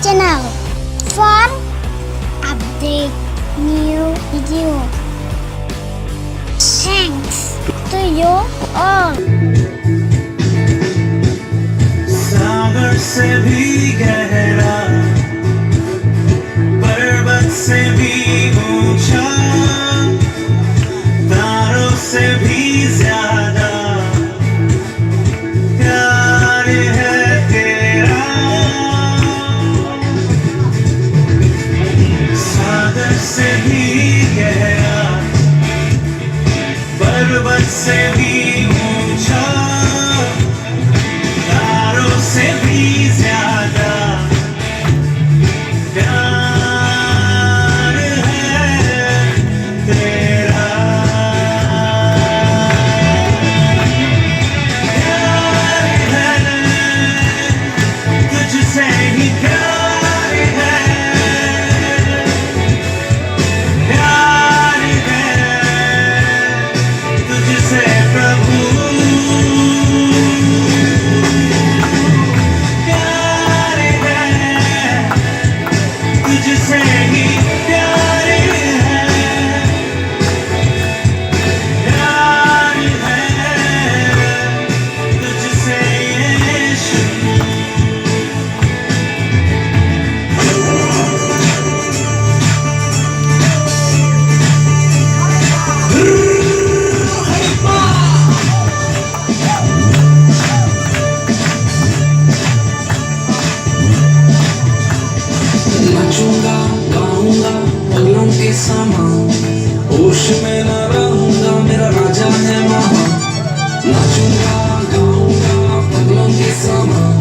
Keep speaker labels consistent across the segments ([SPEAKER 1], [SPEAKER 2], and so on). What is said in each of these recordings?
[SPEAKER 1] channel for update new video. Thanks to you all.
[SPEAKER 2] सागर से भी गहरा, पर्वत से भी ऊंचा, तारों से भी ज्यादा प्यार है तेरा। सागर से भी गहरा, पर्वत से भी ऊंचा, तारों से भी ज्यादा प्यार है तेरा। प्यार है तुझसे ही, प्यार है, प्यार है तुझसे प्रभु। प्यार है तुझसे ही, प्यार है, प्यार है तुझसे यीशु।
[SPEAKER 3] नाचूंगा गाऊंगा पगलों के समान, होश में न रहूंगा मेरा राजा है महान। नाचूंगा गाऊंगा पगलों के समान,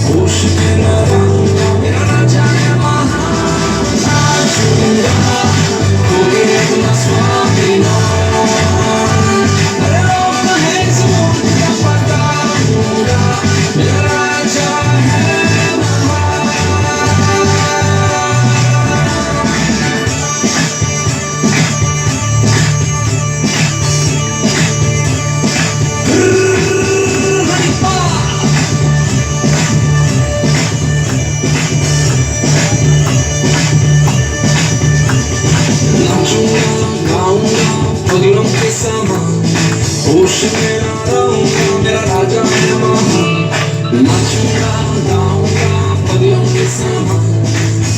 [SPEAKER 3] होश में न रहूंगा मेरा राजा है महान। नाचूंगा खोगे अपना स्वाभिमान, अरे लोग है समुद्र का पता दूंगा मेरा राजा है नाचूंगा गाऊंगा पगलों के समान, होश में न रहूंगा मेरा राजा है महान। नाचूंगा गाऊंगा पगलों के समान,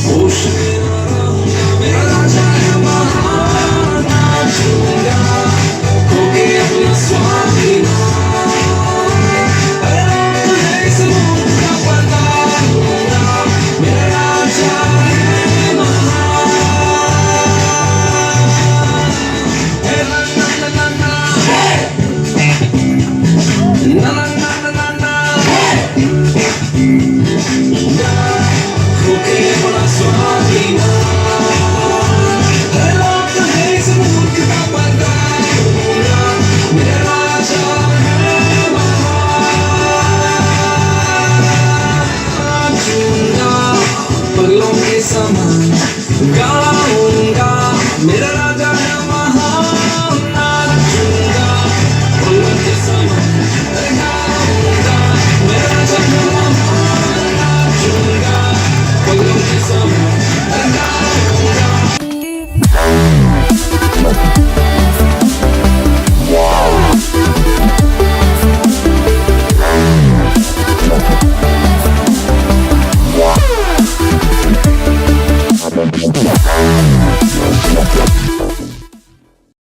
[SPEAKER 3] होश में न रहूंगा मेरा राजा है महान। नाचूंगा खोके अपना स्वाभिमान, अरे राम है समुद्र का पता दूंगा मेरा राजा है महान। Na na na na na na, खोके अपना स्वाभिमान, हर लोग है समुद्र का पता दूंगा मेरा राजा है महान। नाचूंगा पगलों के समान, गाऊंगा मेरा राजा है महान। नाचूंगा पगलों के समान, गाऊंगा मेरा राजा है महान। नाचूंगा पगलों के समान, गाऊंगा।
[SPEAKER 4] Wow.